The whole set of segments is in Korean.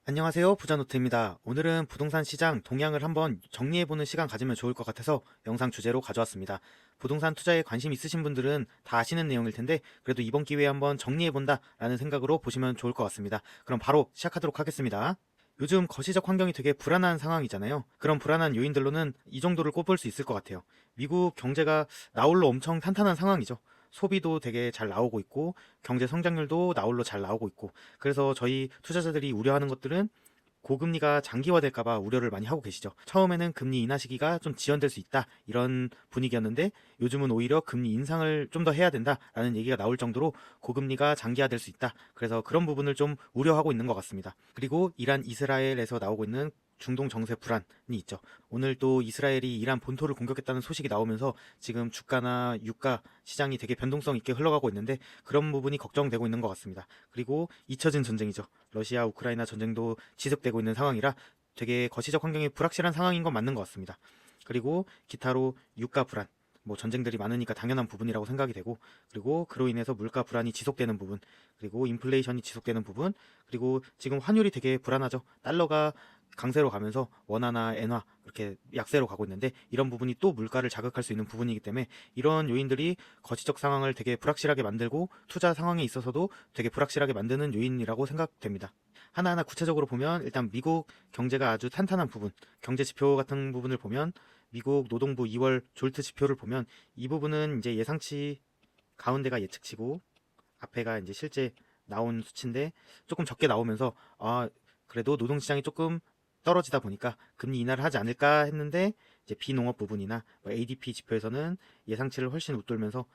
안녕하세요, 부자노트입니다. 오늘은 부동산 시장 동향을 한번 정리해보는 시간 가지면 좋을 것 같아서 영상 주제로 가져왔습니다. 부동산 투자에 관심 있으신 분들은 다 아시는 내용일 텐데 그래도 이번 기회에 한번 정리해본다 라는 생각으로 보시면 좋을 것 같습니다. 그럼 바로 시작하도록 하겠습니다. 요즘 거시적 환경이 되게 불안한 상황이잖아요. 그런 불안한 요인들로는 이 정도를 꼽을 수 있을 것 같아요. 미국 경제가 나홀로 엄청 탄탄한 상황이죠. 소비도 되게 잘 나오고 있고 경제 성장률도 나홀로 잘 나오고 있고, 그래서 저희 투자자들이 우려하는 것들은 고금리가 장기화될까봐 우려를 많이 하고 계시죠. 처음에는 금리 인하 시기가 좀 지연될 수 있다 이런 분위기였는데 요즘은 오히려 금리 인상을 좀 더 해야 된다라는 얘기가 나올 정도로 고금리가 장기화될 수 있다. 그래서 그런 부분을 좀 우려하고 있는 것 같습니다. 그리고 이란 이스라엘에서 나오고 있는 중동 정세 불안이 있죠. 오늘 또 이스라엘이 이란 본토를 공격했다는 소식이 나오면서 지금 주가나 유가 시장이 되게 변동성 있게 흘러가고 있는데 그런 부분이 걱정되고 있는 것 같습니다. 그리고 잊혀진 전쟁이죠. 러시아 우크라이나 전쟁도 지속되고 있는 상황이라 되게 거시적 환경이 불확실한 상황인 건 맞는 것 같습니다. 그리고 기타로 유가 불안, 뭐 전쟁들이 많으니까 당연한 부분이라고 생각이 되고, 그리고 그로 인해서 물가 불안이 지속되는 부분, 그리고 인플레이션이 지속되는 부분, 그리고 지금 환율이 되게 불안하죠. 달러가 강세로 가면서 원화나 엔화 이렇게 약세로 가고 있는데 이런 부분이 또 물가를 자극할 수 있는 부분이기 때문에 이런 요인들이 거시적 상황을 되게 불확실하게 만들고 투자 상황에 있어서도 되게 불확실하게 만드는 요인이라고 생각됩니다. 하나하나 구체적으로 보면 일단 미국 경제가 아주 탄탄한 부분, 경제 지표 같은 부분을 보면 미국 노동부 2월 졸트 지표를 보면 이 부분은 이제 예상치 가운데가 예측치고 앞에가 이제 실제 나온 수치인데 조금 적게 나오면서 그래도 노동시장이 조금 떨어지다 보니까 금리 인하를 하지 않을까 했는데 이제 비농업 부분이나 뭐 ADP 지표에서는 예상치를 훨씬 웃돌면서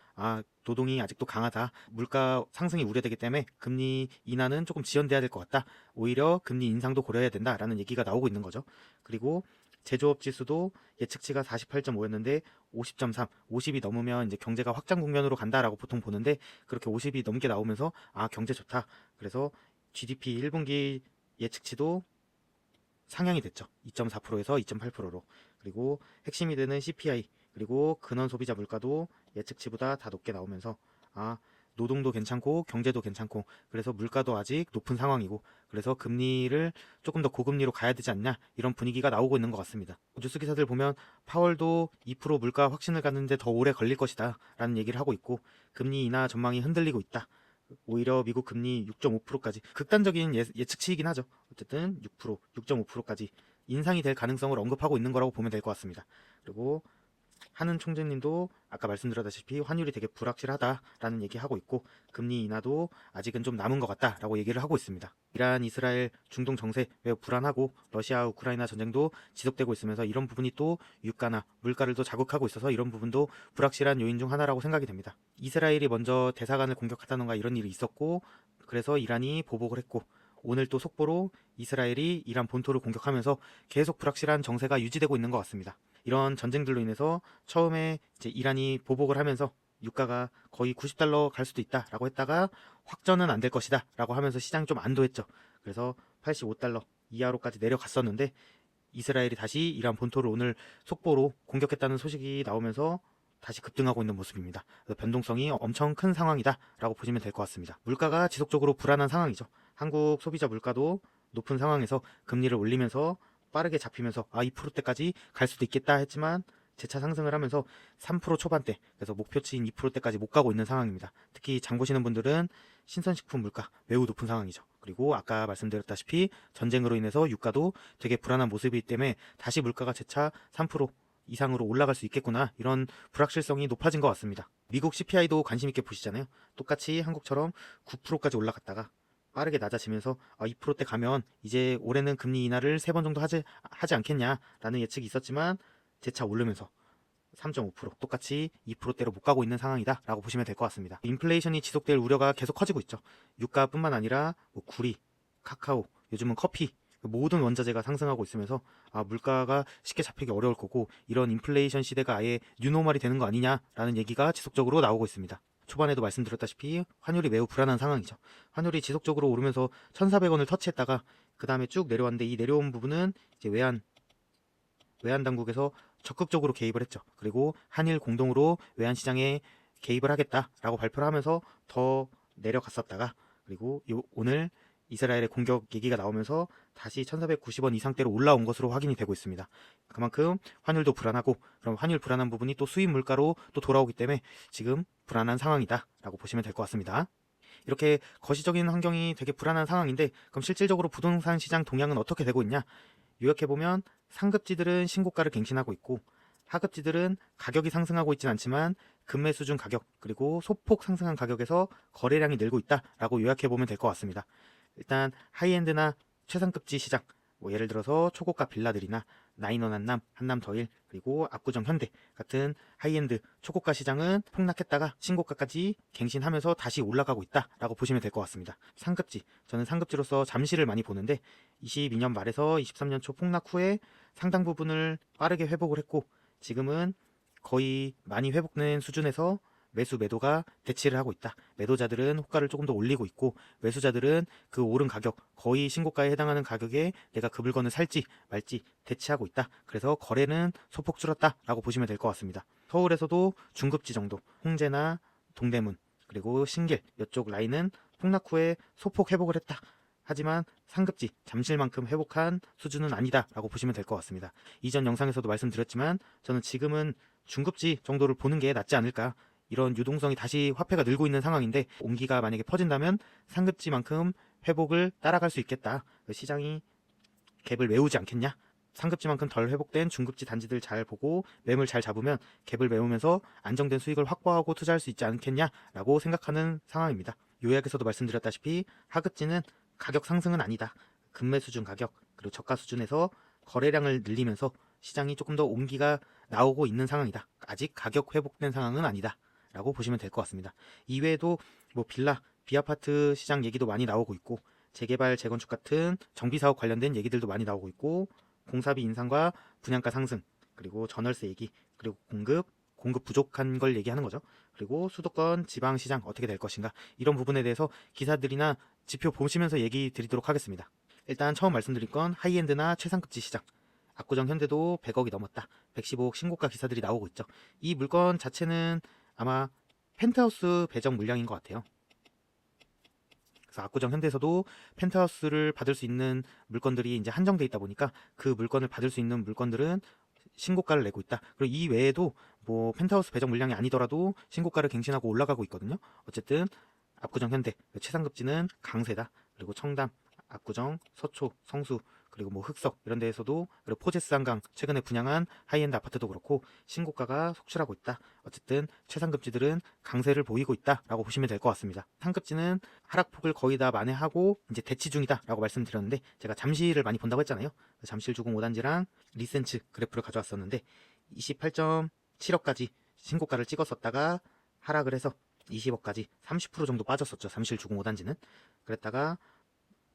노동이 아직도 강하다, 물가 상승이 우려되기 때문에 금리 인하는 조금 지연돼야 될 것 같다, 오히려 금리 인상도 고려해야 된다라는 얘기가 나오고 있는 거죠. 그리고 제조업 지수도 예측치가 48.5였는데 50.3, 50이 넘으면 이제 경제가 확장 국면으로 간다라고 보통 보는데 그렇게 50이 넘게 나오면서 경제 좋다. 그래서 GDP 1분기 예측치도 상향이 됐죠. 2.4%에서 2.8%로. 그리고 핵심이 되는 CPI, 그리고 근원 소비자 물가도 예측치보다 다 높게 나오면서 노동도 괜찮고 경제도 괜찮고 그래서 물가도 아직 높은 상황이고 그래서 금리를 조금 더 고금리로 가야 되지 않냐 이런 분위기가 나오고 있는 것 같습니다. 뉴스 기사들 보면 파월도 2% 물가 확신을 갖는데 더 오래 걸릴 것이다 라는 얘기를 하고 있고 금리 인하 전망이 흔들리고 있다. 오히려 미국 금리 6.5%까지 극단적인 예측치이긴 하죠. 어쨌든 6%, 6.5%까지 인상이 될 가능성을 언급하고 있는 거라고 보면 될 것 같습니다. 그리고 하는 총재님도 아까 말씀드렸다시피 환율이 되게 불확실하다라는 얘기하고 있고 금리 인하도 아직은 좀 남은 것 같다라고 얘기를 하고 있습니다. 이란, 이스라엘, 중동 정세 매우 불안하고 러시아, 우크라이나 전쟁도 지속되고 있으면서 이런 부분이 또 유가나 물가를 또 자극하고 있어서 이런 부분도 불확실한 요인 중 하나라고 생각이 됩니다. 이스라엘이 먼저 대사관을 공격하다던가 이런 일이 있었고 그래서 이란이 보복을 했고 오늘 또 속보로 이스라엘이 이란 본토를 공격하면서 계속 불확실한 정세가 유지되고 있는 것 같습니다. 이런 전쟁들로 인해서 처음에 이제 이란이 보복을 하면서 유가가 거의 90달러 갈 수도 있다라고 했다가 확전은 안 될 것이다라고 하면서 시장이 좀 안도했죠. 그래서 85달러 이하로까지 내려갔었는데 이스라엘이 다시 이란 본토를 오늘 속보로 공격했다는 소식이 나오면서 다시 급등하고 있는 모습입니다. 변동성이 엄청 큰 상황이다라고 보시면 될 것 같습니다. 물가가 지속적으로 불안한 상황이죠. 한국 소비자 물가도 높은 상황에서 금리를 올리면서 빠르게 잡히면서 2%대까지 갈 수도 있겠다 했지만 재차 상승을 하면서 3% 초반대, 그래서 목표치인 2%대까지 못 가고 있는 상황입니다. 특히 장 보시는 분들은 신선식품 물가 매우 높은 상황이죠. 그리고 아까 말씀드렸다시피 전쟁으로 인해서 유가도 되게 불안한 모습이기 때문에 다시 물가가 재차 3% 이상으로 올라갈 수 있겠구나, 이런 불확실성이 높아진 것 같습니다. 미국 CPI도 관심 있게 보시잖아요. 똑같이 한국처럼 9%까지 올라갔다가 빠르게 낮아지면서 2%대 가면 이제 올해는 금리 인하를 3번 정도 하지 않겠냐라는 예측이 있었지만 재차 오르면서 3.5% 똑같이 2%대로 못 가고 있는 상황이다 라고 보시면 될 것 같습니다. 인플레이션이 지속될 우려가 계속 커지고 있죠. 유가뿐만 아니라 뭐 구리, 카카오, 요즘은 커피, 모든 원자재가 상승하고 있으면서 물가가 쉽게 잡히기 어려울 거고 이런 인플레이션 시대가 아예 뉴노멀이 되는 거 아니냐라는 얘기가 지속적으로 나오고 있습니다. 초반에도 말씀드렸다시피 환율이 매우 불안한 상황이죠. 환율이 지속적으로 오르면서 1,400원을 터치했다가 그 다음에 쭉 내려왔는데 이 내려온 부분은 이제 외환 당국에서 적극적으로 개입을 했죠. 그리고 한일 공동으로 외환 시장에 개입을 하겠다라고 발표를 하면서 더 내려갔었다가 그리고 오늘 이스라엘의 공격 얘기가 나오면서 다시 1490원 이상대로 올라온 것으로 확인이 되고 있습니다. 그만큼 환율도 불안하고, 그럼 환율 불안한 부분이 또 수입 물가로 또 돌아오기 때문에 지금 불안한 상황이다 라고 보시면 될 것 같습니다. 이렇게 거시적인 환경이 되게 불안한 상황인데, 그럼 실질적으로 부동산 시장 동향은 어떻게 되고 있냐? 요약해보면 상급지들은 신고가를 갱신하고 있고, 하급지들은 가격이 상승하고 있진 않지만 급매 수준 가격 그리고 소폭 상승한 가격에서 거래량이 늘고 있다라고 요약해보면 될 것 같습니다. 일단 하이엔드나 최상급지 시장, 뭐 예를 들어서 초고가 빌라들이나 나인원 한남, 한남 더일, 그리고 압구정 현대 같은 하이엔드 초고가 시장은 폭락했다가 신고가까지 갱신하면서 다시 올라가고 있다라고 보시면 될 것 같습니다. 상급지, 저는 상급지로서 잠시를 많이 보는데 22년 말에서 23년 초 폭락 후에 상당 부분을 빠르게 회복을 했고, 지금은 거의 많이 회복된 수준에서 매수 매도가 대치를 하고 있다. 매도자들은 호가를 조금 더 올리고 있고, 매수자들은 그 오른 가격, 거의 신고가에 해당하는 가격에 내가 그 물건을 살지 말지 대치하고 있다. 그래서 거래는 소폭 줄었다라고 보시면 될 것 같습니다. 서울에서도 중급지 정도, 홍제나 동대문 그리고 신길 이쪽 라인은 폭락 후에 소폭 회복을 했다. 하지만 상급지, 잠실만큼 회복한 수준은 아니다라고 보시면 될 것 같습니다. 이전 영상에서도 말씀드렸지만 저는 지금은 중급지 정도를 보는 게 낫지 않을까. 이런 유동성이 다시 화폐가 늘고 있는 상황인데 온기가 만약에 퍼진다면 상급지만큼 회복을 따라갈 수 있겠다. 시장이 갭을 메우지 않겠냐? 상급지만큼 덜 회복된 중급지 단지들 잘 보고 매물 잘 잡으면 갭을 메우면서 안정된 수익을 확보하고 투자할 수 있지 않겠냐라고 생각하는 상황입니다. 요약에서도 말씀드렸다시피 하급지는 가격 상승은 아니다. 급매 수준 가격 그리고 저가 수준에서 거래량을 늘리면서 시장이 조금 더 온기가 나오고 있는 상황이다. 아직 가격 회복된 상황은 아니다 라고 보시면 될 것 같습니다. 이외에도 뭐 빌라, 비아파트 시장 얘기도 많이 나오고 있고, 재개발, 재건축 같은 정비사업 관련된 얘기들도 많이 나오고 있고, 공사비 인상과 분양가 상승, 그리고 전월세 얘기, 그리고 공급 부족한 걸 얘기하는 거죠. 그리고 수도권 지방시장 어떻게 될 것인가, 이런 부분에 대해서 기사들이나 지표 보시면서 얘기 드리도록 하겠습니다. 일단 처음 말씀드린 건 하이엔드나 최상급지 시장, 압구정 현대도 100억이 넘었다, 115억 신고가 기사들이 나오고 있죠. 이 물건 자체는 아마 펜트하우스 배정 물량인 것 같아요. 그래서 압구정 현대에서도 펜트하우스를 받을 수 있는 물건들이 이제 한정돼 있다 보니까 그 물건을 받을 수 있는 물건들은 신고가를 내고 있다. 그리고 이 외에도 뭐 펜트하우스 배정 물량이 아니더라도 신고가를 갱신하고 올라가고 있거든요. 어쨌든 압구정 현대 최상급지는 강세다. 그리고 청담, 압구정, 서초, 성수, 그리고 뭐 흑석 이런 데에서도, 그리고 포제스 한강 최근에 분양한 하이엔드 아파트도 그렇고 신고가가 속출하고 있다. 어쨌든 최상급지들은 강세를 보이고 있다라고 보시면 될 것 같습니다. 상급지는 하락폭을 거의 다 만회하고 이제 대치 중이다라고 말씀드렸는데, 제가 잠실을 많이 본다고 했잖아요. 잠실 주공 5단지랑 리센츠 그래프를 가져왔었는데 28.7억까지 신고가를 찍었었다가 하락을 해서 20억까지 30% 정도 빠졌었죠. 잠실 주공 5단지는. 그랬다가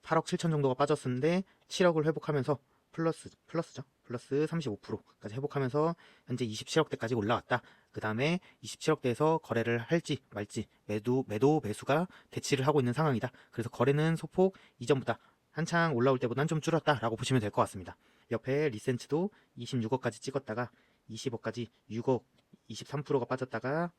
8억 7천 정도가 빠졌었는데 7억을 회복하면서 플러스죠. 플러스 35%까지 회복하면서 현재 27억대까지 올라왔다. 그 다음에 27억대에서 거래를 할지 말지 매수가 대치를 하고 있는 상황이다. 그래서 거래는 소폭 이전보다 한창 올라올 때보다는 좀 줄었다라고 보시면 될 것 같습니다. 옆에 리센츠도 26억까지 찍었다가 20억까지 6억 23%가 빠졌다가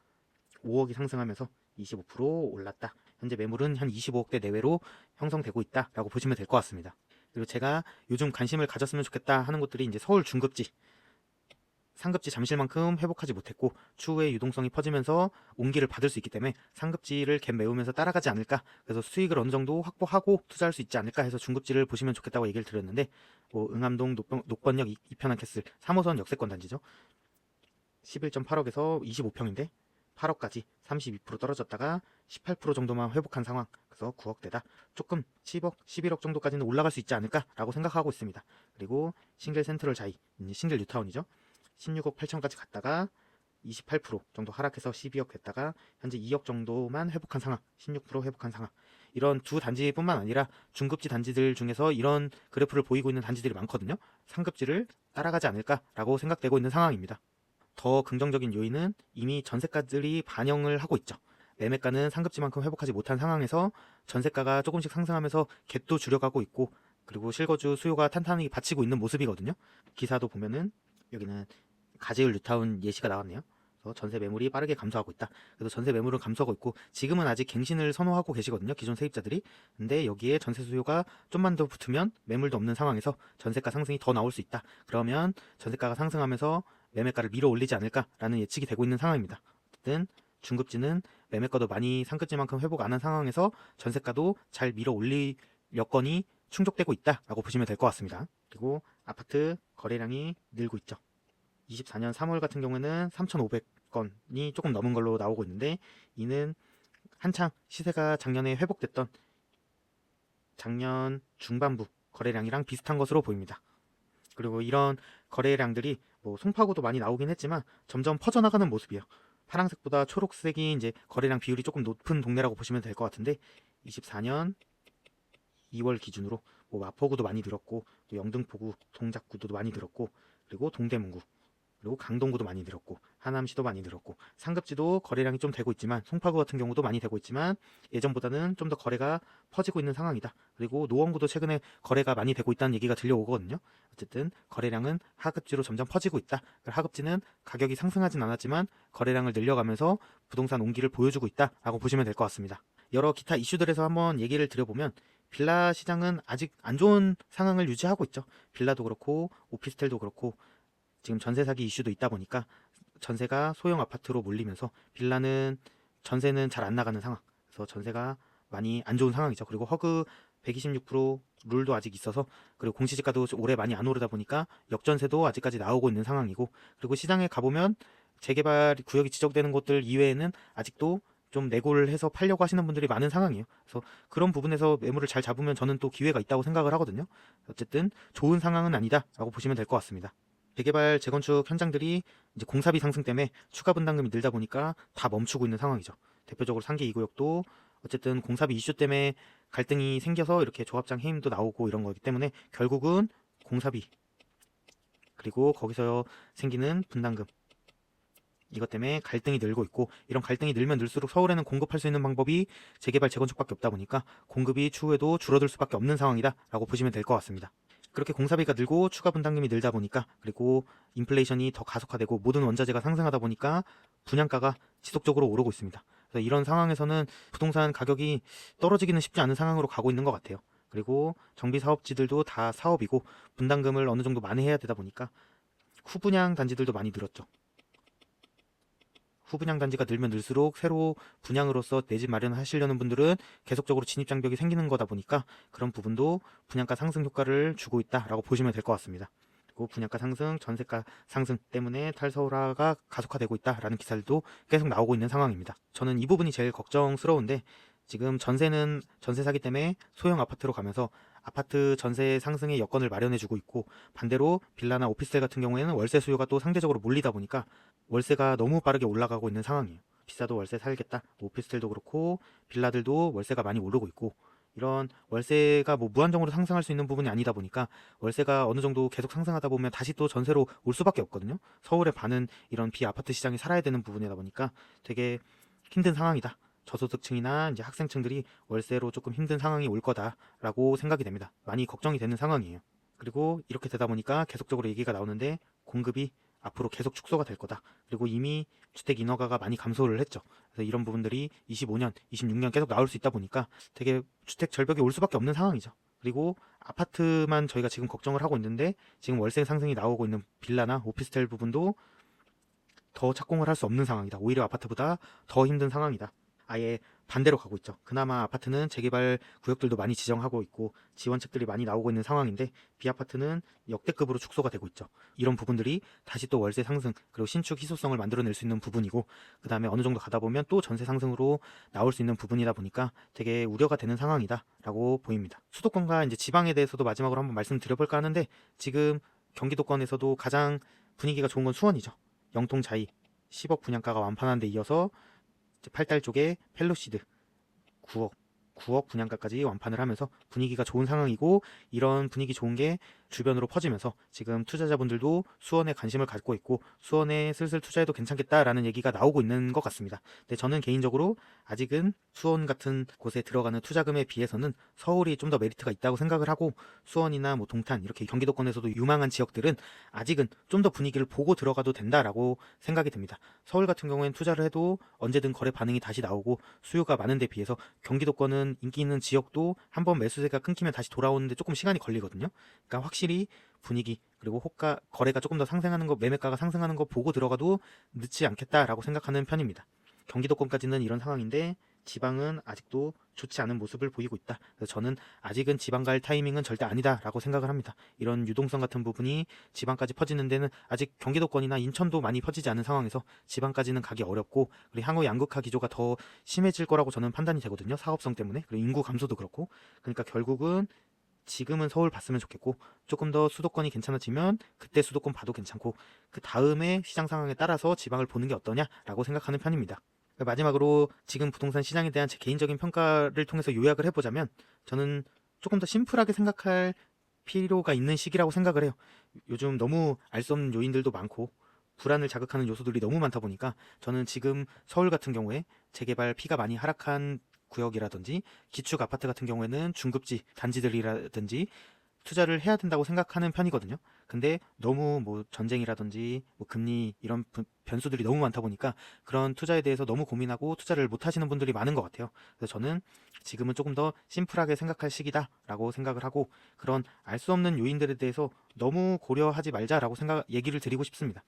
5억이 상승하면서 25% 올랐다. 현재 매물은 한 25억대 내외로 형성되고 있다라고 보시면 될 것 같습니다. 그리고 제가 요즘 관심을 가졌으면 좋겠다 하는 곳들이 이제 서울 중급지, 상급지 잠실만큼 회복하지 못했고 추후에 유동성이 퍼지면서 온기를 받을 수 있기 때문에 상급지를 갭 메우면서 따라가지 않을까, 그래서 수익을 어느 정도 확보하고 투자할 수 있지 않을까 해서 중급지를 보시면 좋겠다고 얘기를 드렸는데, 뭐 응암동 녹번역 이편한 캐슬 3호선 역세권 단지죠. 11.8억에서 25평인데 8억까지 32% 떨어졌다가 18% 정도만 회복한 상황. 그래서 9억대다. 조금 10억, 11억 정도까지는 올라갈 수 있지 않을까라고 생각하고 있습니다. 그리고 싱글 센트럴 자이, 싱글 뉴타운이죠. 16억 8천까지 갔다가 28% 정도 하락해서 12억 됐다가 현재 2억 정도만 회복한 상황, 16% 회복한 상황. 이런 두 단지뿐만 아니라 중급지 단지들 중에서 이런 그래프를 보이고 있는 단지들이 많거든요. 상급지를 따라가지 않을까라고 생각되고 있는 상황입니다. 더 긍정적인 요인은 이미 전세가들이 반영을 하고 있죠. 매매가는 상급지만큼 회복하지 못한 상황에서 전세가가 조금씩 상승하면서 갭도 줄여가고 있고, 그리고 실거주 수요가 탄탄히 받치고 있는 모습이거든요. 기사도 보면은 여기는 가재울 뉴타운 예시가 나왔네요. 그래서 전세 매물이 빠르게 감소하고 있다. 그래서 전세 매물은 감소하고 있고 지금은 아직 갱신을 선호하고 계시거든요. 기존 세입자들이. 근데 여기에 전세 수요가 좀만 더 붙으면 매물도 없는 상황에서 전세가 상승이 더 나올 수 있다. 그러면 전세가가 상승하면서 매매가를 밀어 올리지 않을까라는 예측이 되고 있는 상황입니다. 어쨌든 중급지는 매매가도 많이 상급지만큼 회복 안 한 상황에서 전세가도 잘 밀어 올릴 여건이 충족되고 있다라고 보시면 될 것 같습니다. 그리고 아파트 거래량이 늘고 있죠. 24년 3월 같은 경우에는 3,500건이 조금 넘은 걸로 나오고 있는데 이는 한창 시세가 작년에 회복됐던 작년 중반부 거래량이랑 비슷한 것으로 보입니다. 그리고 이런 거래량들이 뭐 송파구도 많이 나오긴 했지만 점점 퍼져나가는 모습이에요. 파란색보다 초록색이 이제 거래량 비율이 조금 높은 동네라고 보시면 될 것 같은데 24년 2월 기준으로 뭐 마포구도 많이 늘었고 뭐 영등포구, 동작구도 많이 늘었고 그리고 동대문구 그리고 강동구도 많이 늘었고 하남시도 많이 늘었고 상급지도 거래량이 좀 되고 있지만 송파구 같은 경우도 많이 되고 있지만 예전보다는 좀 더 거래가 퍼지고 있는 상황이다. 그리고 노원구도 최근에 거래가 많이 되고 있다는 얘기가 들려오거든요. 어쨌든 거래량은 하급지로 점점 퍼지고 있다. 하급지는 가격이 상승하진 않았지만 거래량을 늘려가면서 부동산 온기를 보여주고 있다라고 보시면 될 것 같습니다. 여러 기타 이슈들에서 한번 얘기를 드려보면 빌라 시장은 아직 안 좋은 상황을 유지하고 있죠. 빌라도 그렇고 오피스텔도 그렇고 지금 전세 사기 이슈도 있다 보니까 전세가 소형 아파트로 몰리면서 빌라는 전세는 잘 안 나가는 상황. 그래서 전세가 많이 안 좋은 상황이죠. 그리고 허그 126% 룰도 아직 있어서 그리고 공시지가도 올해 많이 안 오르다 보니까 역전세도 아직까지 나오고 있는 상황이고 그리고 시장에 가보면 재개발 구역이 지적되는 곳들 이외에는 아직도 좀 내고를 해서 팔려고 하시는 분들이 많은 상황이에요. 그래서 그런 부분에서 매물을 잘 잡으면 저는 또 기회가 있다고 생각을 하거든요. 어쨌든 좋은 상황은 아니다라고 보시면 될 것 같습니다. 재개발 재건축 현장들이 이제 공사비 상승 때문에 추가 분담금이 늘다 보니까 다 멈추고 있는 상황이죠. 대표적으로 상계 2구역도 어쨌든 공사비 이슈 때문에 갈등이 생겨서 이렇게 조합장 해임도 나오고 이런 거기 때문에 결국은 공사비 그리고 거기서 생기는 분담금 이것 때문에 갈등이 늘고 있고 이런 갈등이 늘면 늘수록 서울에는 공급할 수 있는 방법이 재개발 재건축밖에 없다 보니까 공급이 추후에도 줄어들 수밖에 없는 상황이다라고 보시면 될 것 같습니다. 그렇게 공사비가 늘고 추가 분담금이 늘다 보니까 그리고 인플레이션이 더 가속화되고 모든 원자재가 상승하다 보니까 분양가가 지속적으로 오르고 있습니다. 그래서 이런 상황에서는 부동산 가격이 떨어지기는 쉽지 않은 상황으로 가고 있는 것 같아요. 그리고 정비 사업지들도 다 사업이고 분담금을 어느 정도 만회해야 되다 보니까 후분양 단지들도 많이 늘었죠. 후분양 단지가 늘면 늘수록 새로 분양으로서 내 집 마련하시려는 분들은 계속적으로 진입장벽이 생기는 거다 보니까 그런 부분도 분양가 상승 효과를 주고 있다라고 보시면 될 것 같습니다. 그리고 분양가 상승, 전세가 상승 때문에 탈서울화가 가속화되고 있다라는 기사들도 계속 나오고 있는 상황입니다. 저는 이 부분이 제일 걱정스러운데 지금 전세는 전세 사기 때문에 소형 아파트로 가면서 아파트 전세 상승의 여건을 마련해주고 있고 반대로 빌라나 오피스텔 같은 경우에는 월세 수요가 또 상대적으로 몰리다 보니까 월세가 너무 빠르게 올라가고 있는 상황이에요. 비싸도 월세 살겠다. 오피스텔도 그렇고 빌라들도 월세가 많이 오르고 있고 이런 월세가 뭐 무한정으로 상승할 수 있는 부분이 아니다 보니까 월세가 어느 정도 계속 상승하다 보면 다시 또 전세로 올 수밖에 없거든요. 서울의 반은 이런 비아파트 시장이 살아야 되는 부분이다 보니까 되게 힘든 상황이다. 저소득층이나 이제 학생층들이 월세로 조금 힘든 상황이 올 거다라고 생각이 됩니다. 많이 걱정이 되는 상황이에요. 그리고 이렇게 되다 보니까 계속적으로 얘기가 나오는데 공급이 앞으로 계속 축소가 될 거다. 그리고 이미 주택 인허가가 많이 감소를 했죠. 그래서 이런 부분들이 25년, 26년 계속 나올 수 있다 보니까 되게 주택 절벽이 올 수밖에 없는 상황이죠. 그리고 아파트만 저희가 지금 걱정을 하고 있는데 지금 월세 상승이 나오고 있는 빌라나 오피스텔 부분도 더 착공을 할 수 없는 상황이다. 오히려 아파트보다 더 힘든 상황이다. 아예 반대로 가고 있죠. 그나마 아파트는 재개발 구역들도 많이 지정하고 있고 지원책들이 많이 나오고 있는 상황인데 비아파트는 역대급으로 축소가 되고 있죠. 이런 부분들이 다시 또 월세 상승 그리고 신축 희소성을 만들어낼 수 있는 부분이고 그 다음에 어느 정도 가다 보면 또 전세 상승으로 나올 수 있는 부분이다 보니까 되게 우려가 되는 상황이다 라고 보입니다. 수도권과 이제 지방에 대해서도 마지막으로 한번 말씀드려볼까 하는데 지금 경기도권에서도 가장 분위기가 좋은 건 수원이죠. 영통 자이 10억 분양가가 완판한 데 이어서 8달 쪽에 펠로시드 9억 분양가까지 완판을 하면서 분위기가 좋은 상황이고 이런 분위기 좋은 게 주변으로 퍼지면서 지금 투자자분들도 수원에 관심을 갖고 있고 수원에 슬슬 투자해도 괜찮겠다라는 얘기가 나오고 있는 것 같습니다. 근데 저는 개인적으로 아직은 수원 같은 곳에 들어가는 투자금에 비해서는 서울이 좀 더 메리트가 있다고 생각을 하고 수원이나 뭐 동탄 이렇게 경기도권에서도 유망한 지역들은 아직은 좀 더 분위기를 보고 들어가도 된다라고 생각이 듭니다. 서울 같은 경우에는 투자를 해도 언제든 거래 반응이 다시 나오고 수요가 많은 데 비해서 경기도권은 인기 있는 지역도 한번 매수세가 끊기면 다시 돌아오는데 조금 시간이 걸리거든요. 그러니까 확실히 분위기 그리고 호가 거래가 조금 더 상승하는 거 매매가가 상승하는 거 보고 들어가도 늦지 않겠다라고 생각하는 편입니다. 경기도권까지는 이런 상황인데 지방은 아직도 좋지 않은 모습을 보이고 있다. 그래서 저는 아직은 지방 갈 타이밍은 절대 아니다라고 생각을 합니다. 이런 유동성 같은 부분이 지방까지 퍼지는 데는 아직 경기도권이나 인천도 많이 퍼지지 않은 상황에서 지방까지는 가기 어렵고 그리고 향후 양극화 기조가 더 심해질 거라고 저는 판단이 되거든요. 사업성 때문에 그리고 인구 감소도 그렇고 그러니까 결국은 지금은 서울 봤으면 좋겠고 조금 더 수도권이 괜찮아지면 그때 수도권 봐도 괜찮고 그 다음에 시장 상황에 따라서 지방을 보는 게 어떠냐라고 생각하는 편입니다. 마지막으로 지금 부동산 시장에 대한 제 개인적인 평가를 통해서 요약을 해보자면 저는 조금 더 심플하게 생각할 필요가 있는 시기라고 생각을 해요. 요즘 너무 알 수 없는 요인들도 많고 불안을 자극하는 요소들이 너무 많다 보니까 저는 지금 서울 같은 경우에 재개발 피가 많이 하락한 구역이라든지 기축 아파트 같은 경우에는 중급지 단지들이라든지 투자를 해야 된다고 생각하는 편이거든요. 근데 너무 뭐 전쟁이라든지 뭐 금리 이런 변수들이 너무 많다 보니까 그런 투자에 대해서 너무 고민하고 투자를 못 하시는 분들이 많은 것 같아요. 그래서 저는 지금은 조금 더 심플하게 생각할 시기다라고 생각을 하고 그런 알 수 없는 요인들에 대해서 너무 고려하지 말자라고 얘기를 드리고 싶습니다.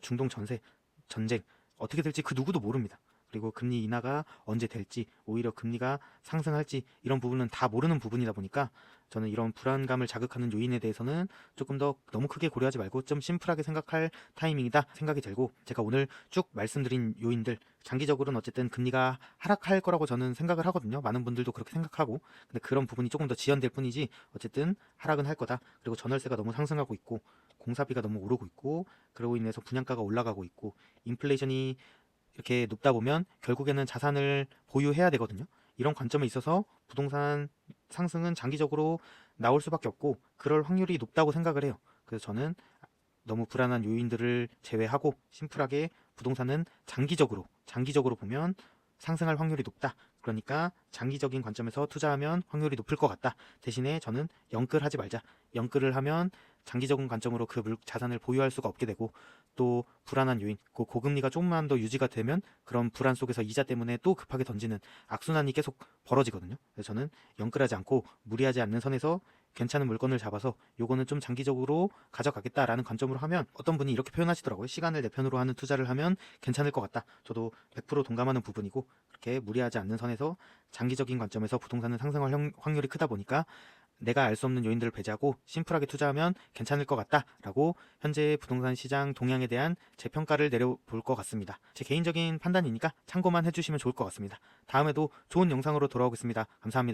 중동 전쟁 어떻게 될지 그 누구도 모릅니다. 그리고 금리 인하가 언제 될지 오히려 금리가 상승할지 이런 부분은 다 모르는 부분이다 보니까 저는 이런 불안감을 자극하는 요인에 대해서는 조금 더 너무 크게 고려하지 말고 좀 심플하게 생각할 타이밍이다 생각이 들고 제가 오늘 쭉 말씀드린 요인들 장기적으로는 어쨌든 금리가 하락할 거라고 저는 생각을 하거든요. 많은 분들도 그렇게 생각하고 근데 그런 부분이 조금 더 지연될 뿐이지 어쨌든 하락은 할 거다. 그리고 전월세가 너무 상승하고 있고 공사비가 너무 오르고 있고 그러고 인해서 분양가가 올라가고 있고 인플레이션이 이렇게 높다 보면 결국에는 자산을 보유해야 되거든요. 이런 관점에 있어서 부동산 상승은 장기적으로 나올 수밖에 없고 그럴 확률이 높다고 생각을 해요. 그래서 저는 너무 불안한 요인들을 제외하고 심플하게 부동산은 장기적으로 보면 상승할 확률이 높다. 그러니까 장기적인 관점에서 투자하면 확률이 높을 것 같다. 대신에 저는 영끌하지 말자. 영끌을 하면 장기적인 관점으로 그 자산을 보유할 수가 없게 되고 또 불안한 요인, 고금리가 조금만 더 유지가 되면 그런 불안 속에서 이자 때문에 또 급하게 던지는 악순환이 계속 벌어지거든요. 그래서 저는 영끌하지 않고 무리하지 않는 선에서 괜찮은 물건을 잡아서 요거는 좀 장기적으로 가져가겠다라는 관점으로 하면 어떤 분이 이렇게 표현하시더라고요. 시간을 내 편으로 하는 투자를 하면 괜찮을 것 같다. 저도 100% 동감하는 부분이고 그렇게 무리하지 않는 선에서 장기적인 관점에서 부동산은 상승할 확률이 크다 보니까 내가 알 수 없는 요인들을 배제하고 심플하게 투자하면 괜찮을 것 같다라고 현재 부동산 시장 동향에 대한 제 평가를 내려볼 것 같습니다. 제 개인적인 판단이니까 참고만 해주시면 좋을 것 같습니다. 다음에도 좋은 영상으로 돌아오겠습니다. 감사합니다.